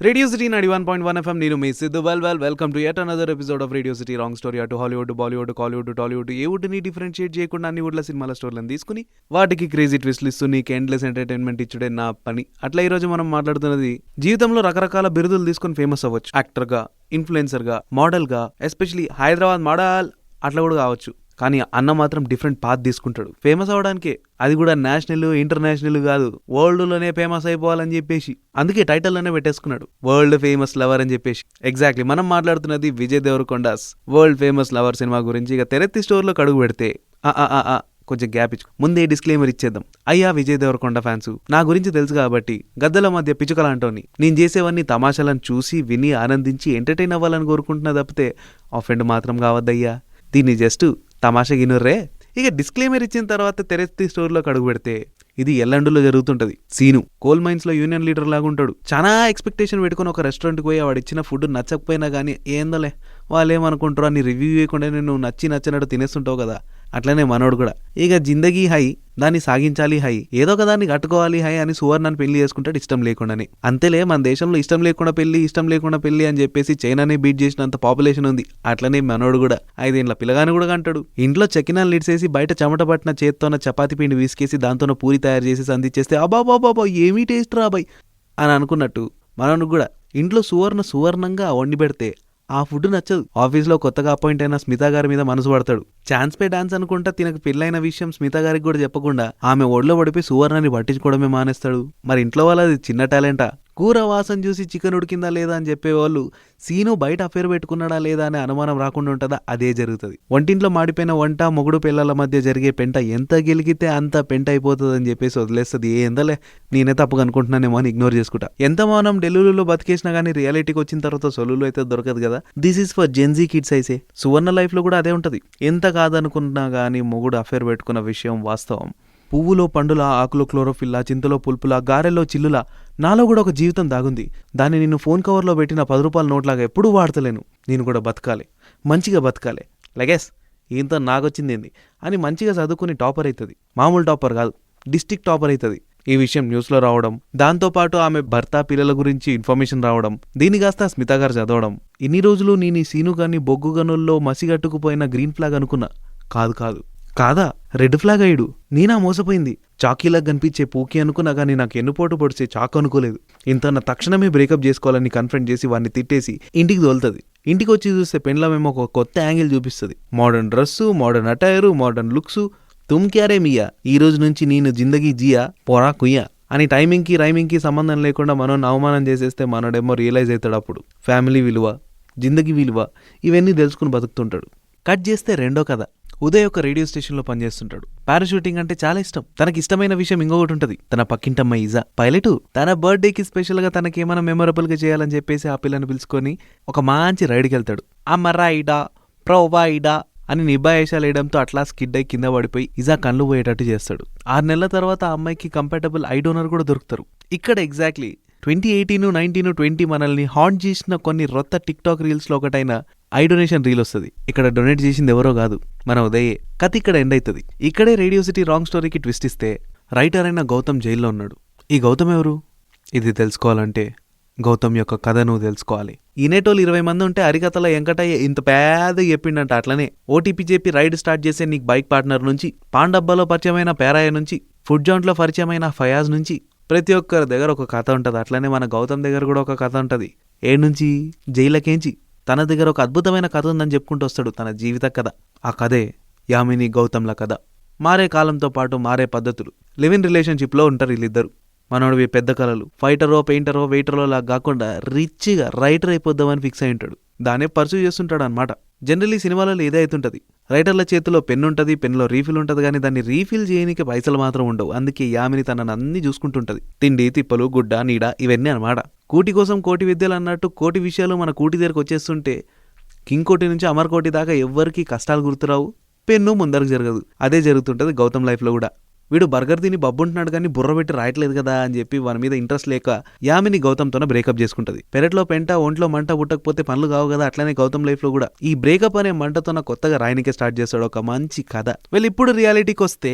Radio City 91.1 FM నేను మీ Siddhu welcome to yet another episode of Radio City Wrong Story. అటు Hollywood, Bollywood, Kollywood, Tollywood ఏ వుడ్ని differentiate చేయకుండా అన్ని వుడ్ల సినిమాల స్టోరీలను తీసుకుని వాటికి క్రేజీ ట్విస్ట్లు ఇస్తూ నీకు ఎండ్లెస్ ఎంటర్టైన్మెంట్ ఇచ్చుడే నా పని. అట్లా ఈ రోజు మనం మాట్లాడుతున్నది జీవితంలో రకరకాల బిరుదులు తీసుకుని ఫేమస్ అవ్వచ్చు. యాక్టర్గా, ఇన్ఫ్లుయెన్సర్గా, మోడల్గా, ఎస్పెషలీ హైదరాబాద్ మోడల్ అట్లా కూడా కావచ్చు. కానీ అన్న మాత్రం డిఫరెంట్ పాత్ తీసుకుంటాడు ఫేమస్ అవడానికే. అది కూడా నేషనల్ ఇంటర్నేషనల్ కాదు, వరల్డ్ లోనే ఫేమస్ అయిపోవాలని చెప్పేసి అందుకే టైటిల్ లోనే పెట్టేసుకున్నాడు వరల్డ్ ఫేమస్ లవర్ అని చెప్పేసి. ఎగ్జాక్ట్లీ మనం మాట్లాడుతున్నది Vijay Deverakonda's world famous lover cinema గురించి. ఇక తెరెత్తి స్టోర్లో కడుగు పెడితే కొంచెం గ్యాప్ ఇచ్చు ముందే డిస్క్లైమర్ ఇచ్చేద్దాం. అయ్యా విజయ్ దేవరకొండ ఫ్యాన్స్, నా గురించి తెలుసు కాబట్టి గద్దల మధ్య పిచ్చుకలాంటోని నేను చేసేవన్నీ తమాషాలను చూసి విని ఆనందించి ఎంటర్టైన్ అవ్వాలని కోరుకుంటున్నా తప్పితే ఆఫెండ్ మాత్రం కావద్దయ్యా. దీన్ని జస్ట్ తమాషా గినుర్రే. ఇక డిస్క్లైమర్ ఇచ్చిన తర్వాత తెరెత్తి స్టోర్లో అడుగు పెడితే ఇది ఎల్లండులో జరుగుతుంటది. సీను కోల్ మైన్స్ లో యూనియన్ లీడర్ లాగా ఉంటాడు. చాలా ఎక్స్పెక్టేషన్ పెట్టుకుని ఒక రెస్టారెంట్కి పోయి వాడు ఇచ్చిన ఫుడ్ నచ్చకపోయినా కానీ ఏందోలే వాళ్ళు ఏమనుకుంటారు అని రివ్యూ ఇవ్వకుండా నువ్వు నచ్చినట్టు తినేస్తుంటావు కదా, అట్లనే మనోడు కూడా. ఇక జిందగీ హై, దాన్ని సాగించాలి హై, ఏదో ఒక దాన్ని కట్టుకోవాలి హై అని సువర్ణని పెళ్లి చేసుకుంటాడు ఇష్టం లేకుండానే. అంతేలే మన దేశంలో ఇష్టం లేకుండా పెళ్లి అని చెప్పేసి చైనానే బీట్ చేసినంత పాపులేషన్ ఉంది. అట్లనే మనోడు కూడా 5 ఏళ్ల పిల్లగాని కూడా అంటాడు. ఇంట్లో చకినాలు లిడ్సేసి బయట చెమట పట్టిన చేత్తోన చపాతి పిండి వీసుకేసి దాంతోన పూరి తయారు చేసి అందించేస్తే అబాబాబాబా ఏమీ టేస్ట్ రాబాయ్ అని అనుకున్నట్టు మనోడు కూడా ఇంట్లో సువర్ణంగా వండి పెడితే ఆ ఫుడ్ నచ్చదు. ఆఫీస్లో కొత్తగా అపాయింట్ అయిన స్మిత గారి మీద మనసు పడతాడు. ఛాన్స్ పే డాన్స్ అనుకుంటా తినకు పెళ్ళైన విషయం స్మిత గారికి కూడా చెప్పకుండా ఆమె ఒడిలో పడిపోయి సువర్ణని పట్టించుకోవడమే మానేస్తాడు. మరి ఇంట్లో వాళ్ళది చిన్న టాలెంటా? కూర వాసన చూసి చికెన్ ఉడికిందా లేదా అని చెప్పేవాళ్ళు సీను బయట అఫేర్ పెట్టుకున్నాడా లేదా అనే అనుమానం రాకుండా ఉంటుందా? అదే జరుగుతుంది. వంటింట్లో మాడిపోయిన వంట మొగుడు పిల్లల మధ్య జరిగే పెంట ఎంత గెలిగితే అంత పెంట అయిపోతుంది అని చెప్పేసి వదిలేస్తుంది. ఏందలే నేనే తప్పుగా అనుకుంటున్నానేమో అని ఇగ్నోర్ చేసుకుంటా. ఎంత మనం ఢిల్లీలో బతికేసినా కానీ రియాలిటీకి వచ్చిన తర్వాత సొల్లులో అయితే దొరకదు కదా. This is for Gen Z kids అయితే. సువర్ణ లైఫ్ లో కూడా అదే ఉంటది. ఎంత కాదనుకున్నా కానీ మొగుడు అఫేర్ పెట్టుకున్న విషయం వాస్తవం. పువ్వులో పండులా, ఆకులో క్లోరోఫిల్లా, చింతలో పులుపులా, గారెల్లో చిల్లులా నాలో కూడా ఒక జీవితం దాగుంది. దాన్ని నేను ఫోన్ కవర్లో పెట్టిన 10 రూపాయల నోట్లాగా ఎప్పుడూ వాడతలేను. నేను కూడా బతకాలి, మంచిగా బతకాలి. లగేస్ ఇంత నాకొచ్చిందేంది అని మంచిగా చదువుకుని టాపర్ అవుతుంది. మామూలు టాపర్ కాదు, డిస్ట్రిక్ట్ టాపర్ అవుతుంది. ఈ విషయం న్యూస్లో రావడం, దాంతోపాటు ఆమె భర్త పిల్లల గురించి ఇన్ఫర్మేషన్ రావడం, దీని కాస్త స్మిత గారు చదవడం. ఇన్ని రోజులు నేను ఈ సీను గాని బొగ్గు గనుల్లో మసిగట్టుకుపోయిన గ్రీన్ ఫ్లాగ్ అనుకున్నా. కాదా రెడ్ ఫ్లాగ్ అయ్యాడు. నేనా మోసపోయింది. చాకీలా కనిపించే పూకి అనుకున్నా కానీ నాకు ఎన్నుపోటు పొడిచే చాకు అనుకోలేదు. ఇంత తక్షణమే బ్రేకప్ చేసుకోవాలని కన్ఫ్రంట్ చేసి వాడిని తిట్టేసి ఇంటికి తోలుతుంది. ఇంటికి వచ్చి చూస్తే పెండ్లమేమో ఒక కొత్త యాంగిల్ చూపిస్తుంది. Modern dress, modern attire, modern looks. తుమ్ క్యారే మియా, ఈ రోజు నుంచి నేను జిందగీ జియా పొరా కుయ్యా అని టైమింగ్కి రైమింగ్కి సంబంధం లేకుండా మనం అవమానం చేసేస్తే మనోడేమో రియలైజ్ అవుతాడు. అప్పుడు ఫ్యామిలీ విలువ, జిందగీ విలువ ఇవన్నీ తెలుసుకుని బతుకుతుంటాడు. కట్ చేస్తే రెండో కథ. ఉదయ్ ఒక రేడియో స్టేషన్లో పనిచేస్తుంటాడు. పారాషూటింగ్ అంటే చాలా ఇష్టం. తనకి ఇష్టమైన విషయం ఇంకొకటి ఉంటుంది. తన పక్కింటమ్మ ఇజా పైలట్ తన బర్త్డేకి స్పెషల్గా తనకేమైనా మెమొరబుల్గా చేయాలని చెప్పేసి ఆ పిల్లని పిలుచుకొని ఒక మంచి రైడ్కి వెళ్తాడు. అమ్మ రైడా ప్రొవైడా అని నిబ్బాయేషాలు వేయడంతో అట్లా స్కిడ్ అయి కింద పడిపోయి ఇజా కళ్ళు పోయేటట్టు చేస్తాడు. 6 నెలల తర్వాత ఆ అమ్మాయికి కంపాటబుల్ ఐ డోనర్ కూడా దొరుకుతారు. ఇక్కడ ఎగ్జాక్ట్లీ 2018, 19, 20 మనల్ని హాంట్ చేసిన కొన్ని రొత్త టిక్ టాక్ రీల్స్ లో ఒకటైన ఐ డొనేషన్ రీల్ వస్తుంది. ఇక్కడ డొనేట్ చేసింది ఎవరో కాదు, మన ఉదయే. కథ ఇక్కడ ఎండ్ అవుతుంది. ఇక్కడే రేడియో సిటీ రాంగ్ స్టోరీకి ట్విస్ట్ ఇస్తే రైటర్ అయిన గౌతమ్ జైల్లో ఉన్నాడు. ఈ గౌతమ్ ఎవరు? ఇది తెలుసుకోవాలంటే గౌతమ్ యొక్క కథను తెలుసుకోవాలి. ఈనేటోళ్ళు 20 మంది ఉంటే హరికథల వెంకటయ్య ఇంత పేద చెప్పిండంట. అట్లనే ఓటీపీ చెప్పి రైడ్ స్టార్ట్ చేసే నీకు బైక్ పార్ట్నర్ నుంచి, పాన్ డబ్బాలో పరిచయమైన పేరాయ నుంచి, ఫుడ్ జాయింట్లో పరిచయమైన ఫయాజ్ నుంచి ప్రతి ఒక్కరి దగ్గర ఒక కథ ఉంటుంది. అట్లనే మన గౌతమ్ దగ్గర కూడా ఒక కథ ఉంటుంది. నుంచి జైలకేంచి తన దగ్గర ఒక అద్భుతమైన కథ ఉందని చెప్పుకుంటూ వస్తాడు, తన జీవిత కథ. ఆ కథే యామిని గౌతమ్ల కథ. మారే కాలంతో పాటు మారే పద్ధతులు. లివ్ ఇన్ రిలేషన్షిప్లో ఉంటారు వీళ్ళిద్దరు. మనోడివి పెద్ద కళలు, ఫైటరో పెయింటరో వెయిటరో లాగా కాకుండా రిచ్గా రైటర్ అయిపోద్దామని ఫిక్స్ అయి ఉంటాడు. దాన్నే పర్సూ చేస్తుంటాడు అనమాట. జనరలీ సినిమాలలో ఇదే అవుతుంటది. రైటర్ల చేతిలో పెన్ ఉంటుంది, పెన్లో రీఫిల్ ఉంటుంది, కానీ దాన్ని రీఫిల్ చేయడానికి పైసలు మాత్రం ఉండవు. అందుకే యామిని తనని అన్ని చూసుకుంటుంటది. తిండి, తిప్పలు, గుడ్డ, నీడ ఇవన్నీ అనమాట. కూటి కోసం కోటి విద్యలు అన్నట్టు కోటి విషయాలు మన కూటి దగ్గరకు వచ్చేస్తుంటే కింగ్ కోటి నుంచి అమర్ కోటి దాకా ఎవ్వరికి కష్టాలు గుర్తురావు, పెన్ను ముందరకు జరగదు. అదే జరుగుతుంటది గౌతమ్ లైఫ్లో కూడా. వీడు బర్గర్ తిని బబ్బుంటున్నాడు కానీ బుర్ర పెట్టి రాయట్లేదు కదా అని చెప్పి వాని మీద ఇంట్రెస్ట్ లేక యామిని గౌతమ్తోనే బ్రేకప్ చేసుకుంటది. పెరట్లో పెంట, ఒంట్లో మంట పుట్టకపోతే పనులు కావు కదా. అట్లనే గౌతమ్ లైఫ్ లో కూడా ఈ బ్రేకప్ అనే మంటతోన కొత్తగా రాయనికే స్టార్ట్ చేస్తాడు ఒక మంచి కథ. ఇప్పుడు రియాలిటీకి వస్తే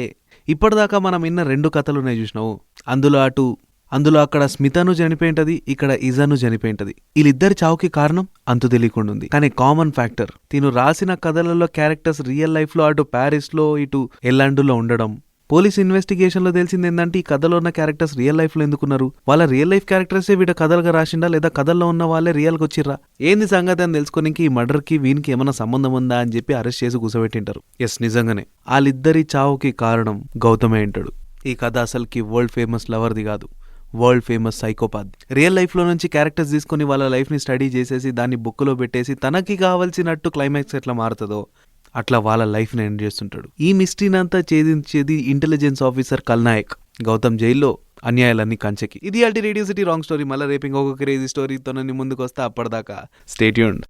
ఇప్పటిదాకా మనం విన్న 2 కథలున్నాయి చూసినావు. అందులో అటు అందులో అక్కడ స్మితను చనిపోయింటది, ఇక్కడ ఇజాను చనిపోయింటది. వీళ్ళిద్దరి చావుకి కారణం అంతు తెలియకుండా ఉంది. కానీ కామన్ ఫ్యాక్టర్ తిను రాసిన కథలలో క్యారెక్టర్స్ రియల్ లైఫ్ లో అటు ప్యారిస్ లో ఇటు ఎల్లాండులో ఉండడం. పోలీస్ ఇన్వెస్టిగేషన్ లో తెలిసింది ఏంటంటే ఈ కథలో ఉన్న క్యారెక్టర్స్ రియల్ లైఫ్ లో ఎందుకున్నారు, వాళ్ళ రియల్ లైఫ్ క్యారెక్టర్సే వీడ కథలుగా రాసిండా లేదా కథల్లో ఉన్న వాళ్ళే రియల్ గా వచ్చిర్రా, ఏంది సంగతి అని తెలుసుకోనికి ఈ మర్డర్ కి వీనికి ఏమైనా సంబంధం ఉందా అని చెప్పి అరెస్ట్ చేసి కూర్చోబెట్టింటారు. ఎస్, నిజంగానే వాళ్ళిద్దరి చావుకి కారణం గౌతమే అంటాడు. ఈ కథ అసలుకి వరల్డ్ ఫేమస్ లవర్ది కాదు, world famous psychopath. Real life లో నుంచి క్యారెక్టర్స్ తీసుకుని వాళ్ళ లైఫ్ ని స్టడీ చేసేసి దాన్ని బుక్ లో పెట్టేసి తనకి కావాల్సినట్టు క్లైమాక్స్ ఎట్లా మారుతుందో అట్లా వాళ్ళ లైఫ్ని ఎండ్ చేస్తుంటాడు. ఈ మిస్టరీనంతా ఛేదించేది ఇంటెలిజెన్స్ ఆఫీసర్ కల్నాయక్. గౌతమ్ జైల్లో అన్యాయాలన్నీ కంచెకి. ఇది అల్టి రేడియో సిటీ రాంగ్ స్టోరీ. మళ్ళీ రేపు ఇంకొక క్రేజీ స్టోరీతో ముందుకు వస్తే అప్పటిదాకా స్టే ట్యూన్డ్.